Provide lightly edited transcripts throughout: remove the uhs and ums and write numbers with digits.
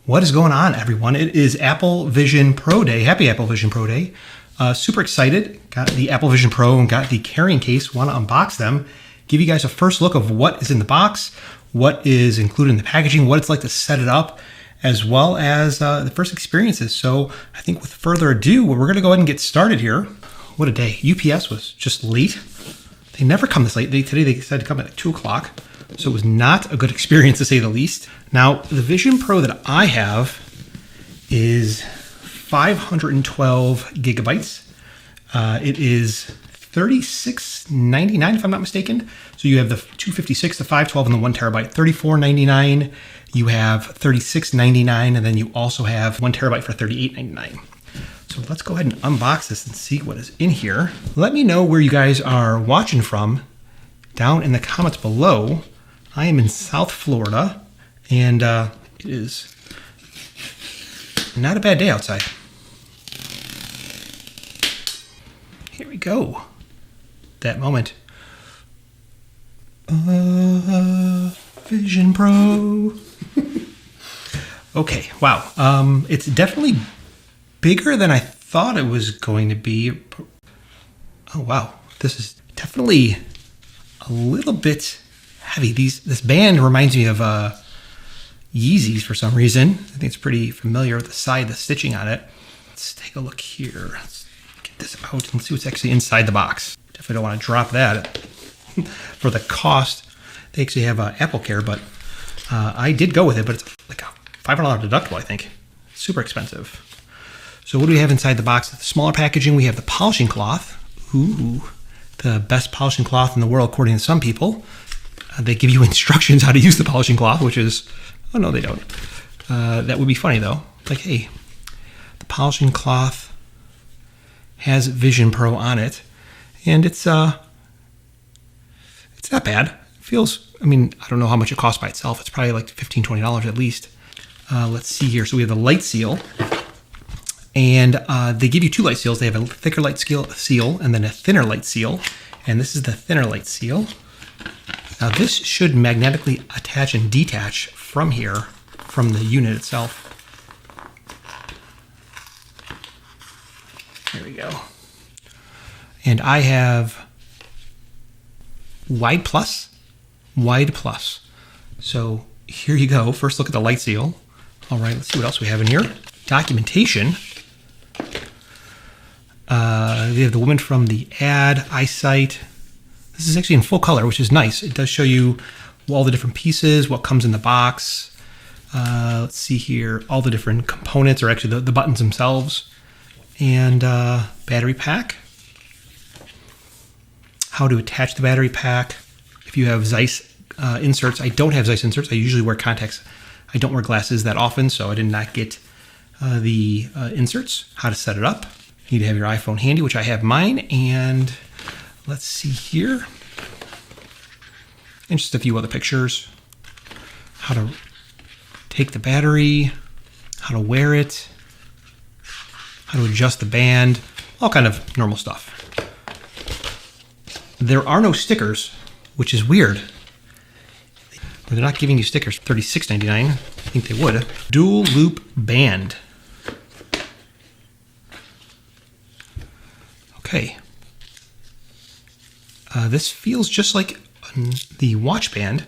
What is going on, everyone? It is Apple Vision Pro Day. Happy Apple Vision Pro Day. Super excited. Got the Apple Vision Pro and got the carrying case. Want to unbox them. Give you guys a first look of what is in the box, what is included in the packaging, what it's like to set it up, as well as the first experiences. So I think with further ado, we're going to go ahead and get started here. What a day. UPS was just late. They never come this late. Today they decided to come at 2 o'clock. So it was not a good experience, to say the least. Now, the Vision Pro that I have is 512 gigabytes. It is $36.99, if I'm not mistaken. So you have the 256, the 512, and the 1 terabyte, $34.99. You have $36.99, and then you also have 1 terabyte for $38.99. So let's go ahead and unbox this and see what is in here. Let me know where you guys are watching from down in the comments below. I am in South Florida, and it is not a bad day outside. Here we go. That moment. Vision Pro. Okay, wow. It's definitely bigger than I thought it was going to be. Oh, wow. This is definitely a little bit heavy. This band reminds me of Yeezys for some reason. I think it's pretty familiar with the side, the stitching on it. Let's take a look here. Let's get this out and see what's actually inside the box. Definitely don't want to drop that for the cost. They actually have Apple Care, but I did go with it, but it's like a $500 deductible, I think. Super expensive. So what do we have inside the box? The smaller packaging, we have the polishing cloth. Ooh, the best polishing cloth in the world, according to some people. They give you instructions how to use the polishing cloth, which is, oh no, they don't. That would be funny though. Like, hey, the polishing cloth has Vision Pro on it, and it's not bad. It feels, I mean, I don't know how much it costs by itself. It's probably like $15, $20 at least. Let's see here. So we have the light seal, and they give you 2 light seals. They have a thicker light seal and then a thinner light seal, and this is the thinner light seal. Now this should magnetically attach and detach from here, from the unit itself. There we go. And I have wide plus. So here you go. First look at the light seal. All right, let's see what else we have in here. Documentation. We have the woman from the ad, eyesight. This is actually in full color, which is nice. It does show you all the different pieces, what comes in the box. Let's see here, all the different components, or actually the buttons themselves. And battery pack. How to attach the battery pack. If you have Zeiss inserts, I don't have Zeiss inserts. I usually wear contacts. I don't wear glasses that often, so I did not get the inserts. How to set it up. You need to have your iPhone handy, which I have mine. And let's see here. And just a few other pictures. How to take the battery, how to wear it, how to adjust the band, all kind of normal stuff. There are no stickers, which is weird. They're not giving you stickers. $36.99. I think they would. Dual loop band. Okay. This feels just like the watch band,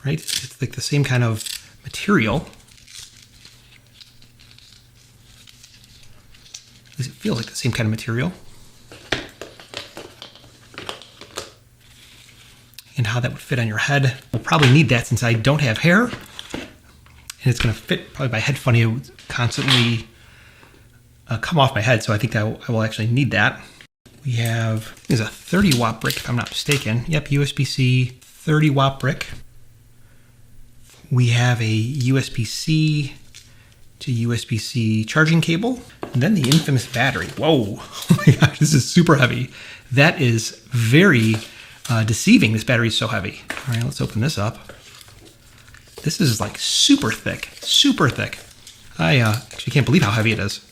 right? It's like the same kind of material. It feels like the same kind of material. And how that would fit on your head. We'll probably need that since I don't have hair. And it's going to fit probably my head funny. It would constantly come off my head, so I think I will actually need that. We have, there's a 30 watt brick if I'm not mistaken. Yep, USB-C 30 watt brick. We have a USB-C to USB-C charging cable. And then the infamous battery. Whoa, oh my gosh, this is super heavy. That is very deceiving. This battery is so heavy. All right, let's open this up. This is like super thick, super thick. I actually can't believe how heavy it is.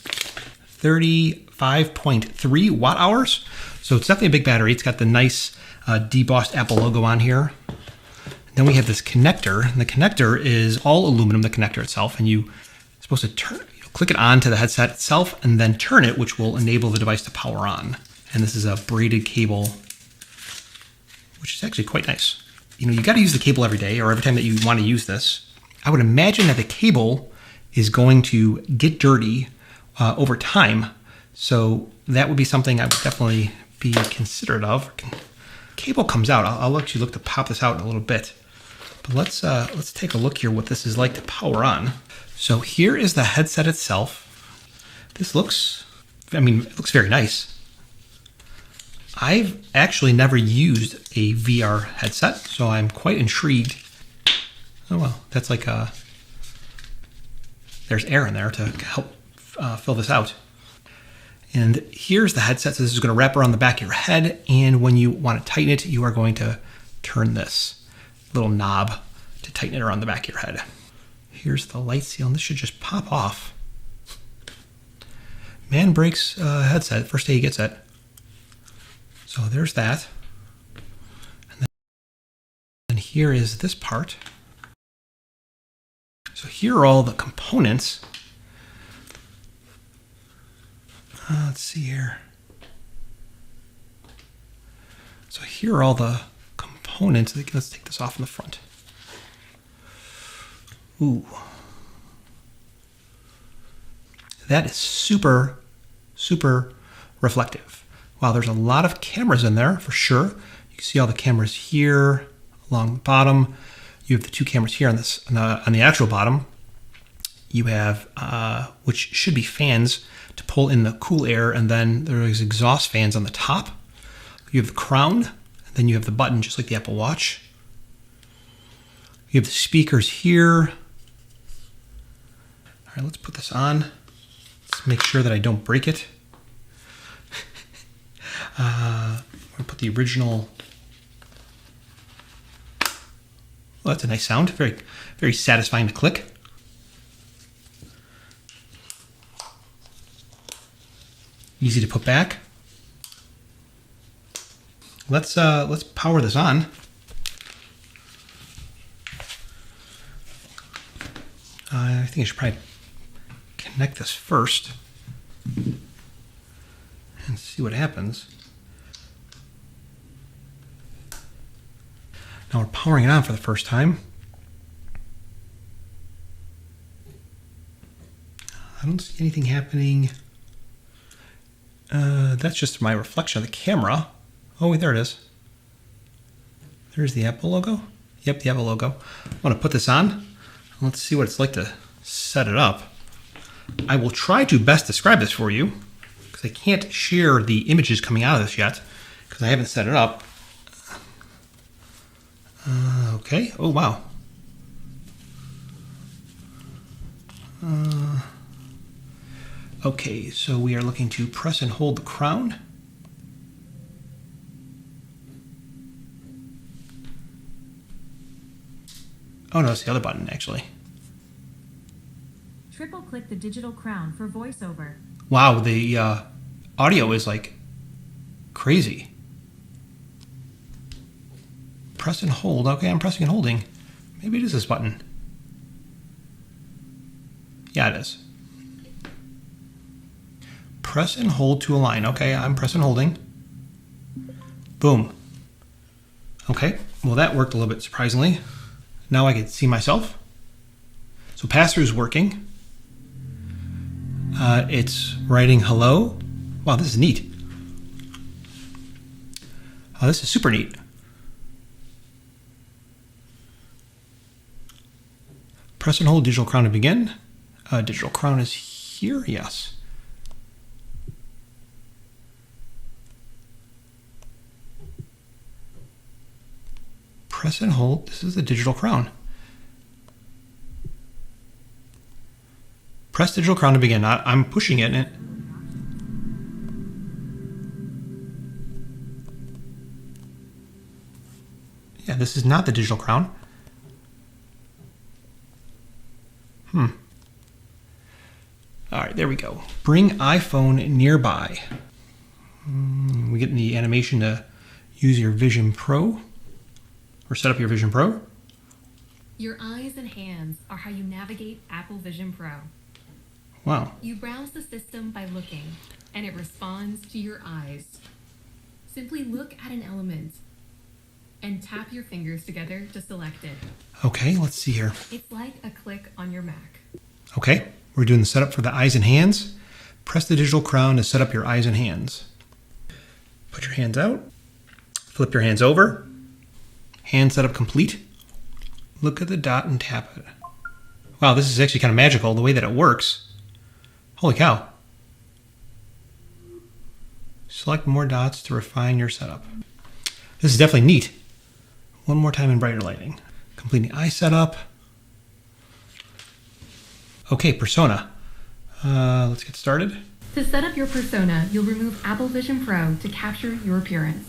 35.3 watt hours. So it's definitely a big battery. It's got the nice debossed Apple logo on here. Then we have this connector, and the connector is all aluminum, the connector itself, and you supposed to turn, click it onto the headset itself and then turn it, which will enable the device to power on. And this is a braided cable, which is actually quite nice. You got to use the cable every day or every time that you want to use this. I would imagine that the cable is going to get dirty over time. So that would be something I would definitely be considerate of. Cable comes out. I'll actually look to pop this out in a little bit. But let's take a look here what this is like to power on. So here is the headset itself. This looks, it looks very nice. I've actually never used a VR headset, so I'm quite intrigued. Oh well, that's like there's air in there to help fill this out. And here's the headset. So this is going to wrap around the back of your head, and when you want to tighten it, you are going to turn this little knob to tighten it around the back of your head. Here's the light seal, and this should just pop off. Man breaks headset, first day he gets it. So there's that. And here is this part. So here are all the components. Let's see here. So here are all the components. Let's take this off in the front. Ooh. That is super, super reflective. Wow, there's a lot of cameras in there for sure. You can see all the cameras here along the bottom. You have the two cameras here on the actual bottom. You have, which should be fans to pull in the cool air, and then there's exhaust fans on the top. You have the crown, and then you have the button just like the Apple Watch. You have the speakers here. All right, let's put this on. Let's make sure that I don't break it. I'm going to put the original. Well, that's a nice sound. Very, very satisfying to click. Easy to put back. Let's power this on. I think I should probably connect this first and see what happens. Now we're powering it on for the first time. I don't see anything happening. That's just my reflection of the camera. Oh, wait, there it is. There's the Apple logo. Yep, the Apple logo. I'm going to put this on. Let's see what it's like to set it up. I will try to best describe this for you because I can't share the images coming out of this yet because I haven't set it up. Okay. Oh, wow. Okay, so we are looking to press and hold the crown. Oh no, it's the other button actually. Triple click the digital crown for voiceover. Wow, the audio is like crazy. Press and hold. Okay, I'm pressing and holding. Maybe it is this button. Yeah, it is. Press and hold to align. Okay, I'm pressing and holding. Boom. Okay, well that worked a little bit surprisingly. Now I can see myself. So pass-through is working. It's writing hello. Wow, this is neat. This is super neat. Press and hold digital crown to begin. Digital crown is here, yes. Press and hold. This is the digital crown. Press digital crown to begin. I'm pushing it. Yeah, this is not the digital crown. All right, there we go. Bring iPhone nearby. We get the animation to use your Vision Pro or set up your Vision Pro. Your eyes and hands are how you navigate Apple Vision Pro. Wow. You browse the system by looking, and it responds to your eyes. Simply look at an element and tap your fingers together to select it. Okay, let's see here. It's like a click on your Mac. Okay, we're doing the setup for the eyes and hands. Press the digital crown to set up your eyes and hands. Put your hands out. Flip your hands over. Hand setup complete. Look at the dot and tap it. Wow, this is actually kind of magical, the way that it works. Holy cow. Select more dots to refine your setup. This is definitely neat. One more time in brighter lighting. Completing eye setup. Okay, persona. Let's get started. To set up your persona, you'll remove Apple Vision Pro to capture your appearance.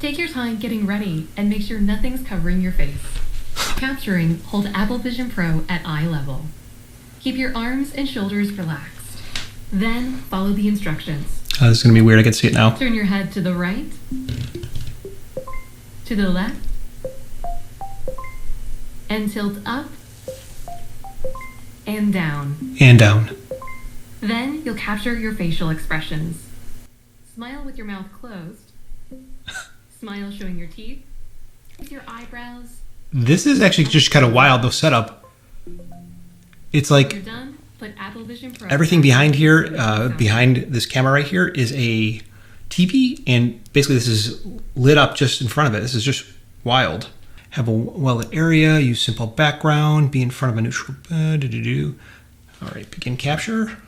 Take your time getting ready and make sure nothing's covering your face. Capturing, hold Apple Vision Pro at eye level. Keep your arms and shoulders relaxed. Then follow the instructions. This is going to be weird. I can see it now. Turn your head to the right, to the left, and tilt up and down. And down. Then you'll capture your facial expressions. Smile with your mouth closed. Smile showing your teeth. With your eyebrows. This is actually just kind of wild, though, setup. It's When like you're done, put Apple Vision Pro. everything behind here, behind this camera right here, is a TV, and basically this is lit up just in front of it. This is just wild. Have a well-lit area, use simple background, be in front of a neutral. All right, begin capture.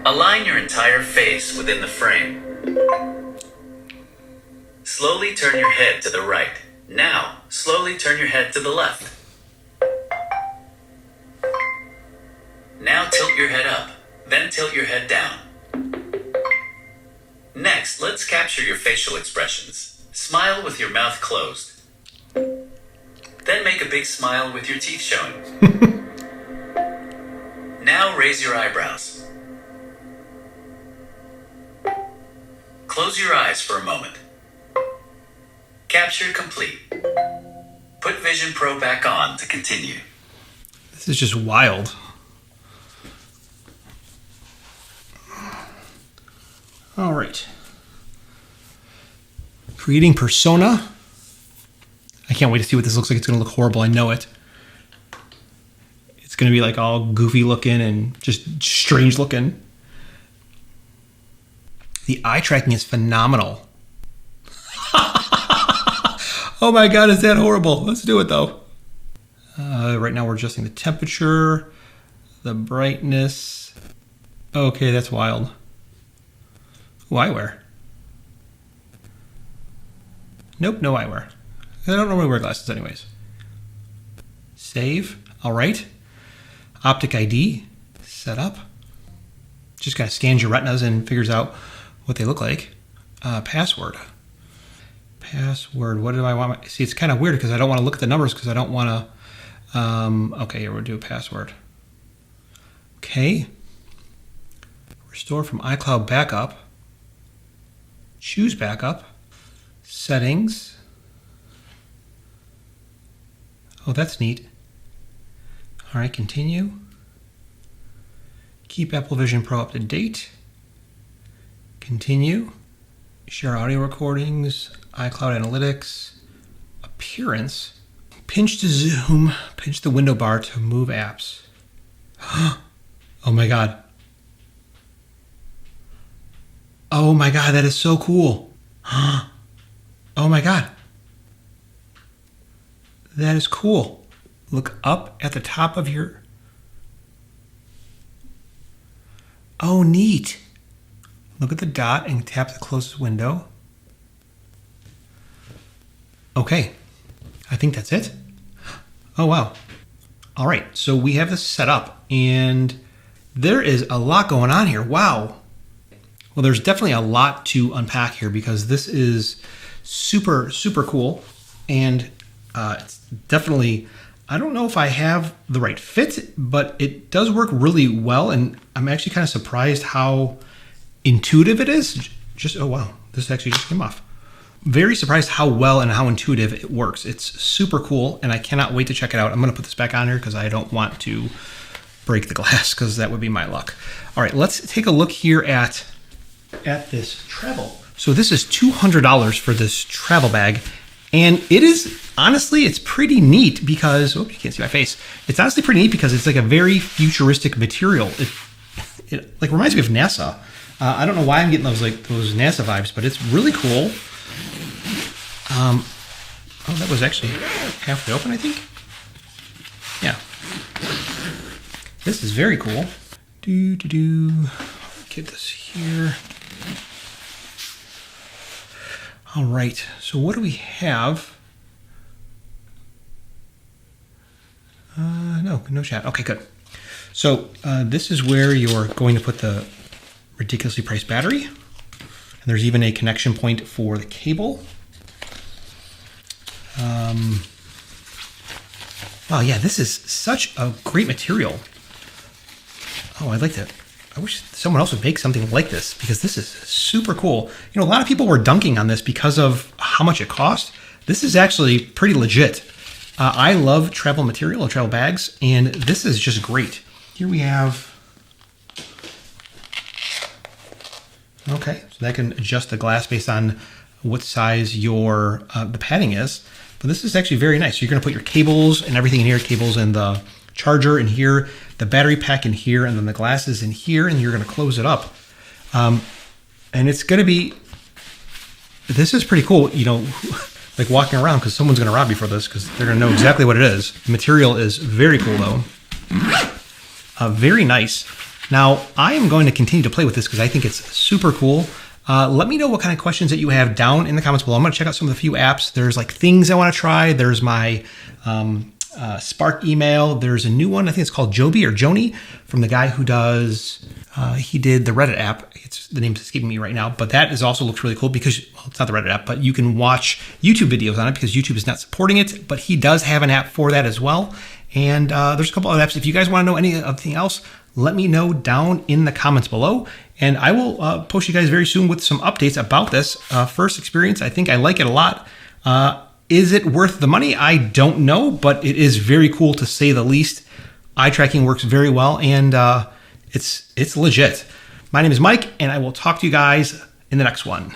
Align your entire face within the frame. Slowly turn your head to the right. Now, slowly turn your head to the left. Now tilt your head up, then tilt your head down. Next, let's capture your facial expressions. Smile with your mouth closed. Then make a big smile with your teeth showing. Now raise your eyebrows. Close your eyes for a moment. Capture complete. Put Vision Pro back on to continue. This is just wild. All right. Creating persona. I can't wait to see what this looks like. It's going to look horrible. I know it. It's going to be like all goofy looking and just strange looking. The eye tracking is phenomenal. Oh my God, is that horrible? Let's do it though. Right now we're adjusting the temperature, the brightness. Okay, that's wild. Ooh, eyewear. Nope, no eyewear. I don't normally wear glasses anyways. Save. All right. Optic ID. Set up. Just kind of scans your retinas and figures out what they look like. Password. Password. What do I want? See, it's kind of weird because I don't want to look at the numbers because I don't want to. Okay, here we'll do a password. Okay. Restore from iCloud backup. Choose backup. Settings. Oh, that's neat. All right, continue. Keep Apple Vision Pro up to date. Continue. Share audio recordings. iCloud Analytics. Appearance. Pinch to zoom. Pinch the window bar to move apps. Oh my God. Oh my God, that is so cool. Oh my God. That is cool. Look up at the top of your... Oh, neat. Look at the dot and tap the closest window. Okay. I think that's it. Oh, wow. All right. So we have this set up and there is a lot going on here. Wow. Well, there's definitely a lot to unpack here because this is super, super cool. And it's definitely, I don't know if I have the right fit, but it does work really well. And I'm actually kind of surprised how intuitive it is. Just, oh wow, this actually just came off. very surprised how well and how intuitive it works. It's super cool, and I cannot wait to check it out. I'm going to put this back on here because I don't want to break the glass, because that would be my luck. All right, let's take a look here at this travel. So this is $200 for this travel bag, and it is, honestly, it's pretty neat because, oh, you can't see my face. It's honestly pretty neat because it's like a very futuristic material. It like reminds me of NASA. I don't know why I'm getting those NASA vibes, but it's really cool. Oh, that was actually halfway open, I think. Yeah. This is very cool. Get this here. All right, so what do we have? No chat. Okay, good. So this is where you're going to put the ridiculously priced battery. And there's even a connection point for the cable. Wow, yeah, this is such a great material. Oh, I'd like to. I wish someone else would make something like this because this is super cool. You know, a lot of people were dunking on this because of how much it cost. This is actually pretty legit. I love travel material and travel bags, and this is just great. Here we have. Okay, so that can adjust the glass based on what size your the padding is. But this is actually very nice. So you're going to put your cables and everything in here, cables and the charger in here, the battery pack in here, and then the glasses in here, and you're going to close it up. And it's going to be, this is pretty cool, you know, like walking around, because someone's going to rob you for this, because they're going to know exactly what it is. The material is very cool, though. Very nice. Now, I am going to continue to play with this because I think it's super cool. Let me know what kind of questions that you have down in the comments below. I'm going to check out some of the few apps. There's like things I want to try. There's my Spark email. There's a new one. I think it's called Joby or Joni from the guy who does, he did the Reddit app. The name's escaping me right now, but that is also looks really cool because, well, it's not the Reddit app, but you can watch YouTube videos on it because YouTube is not supporting it, but he does have an app for that as well. And there's a couple other apps. If you guys want to know anything else, let me know down in the comments below. And I will post you guys very soon with some updates about this first experience. I think I like it a lot. Is it worth the money? I don't know, but it is very cool to say the least. Eye tracking works very well, and it's legit. My name is Mike, and I will talk to you guys in the next one.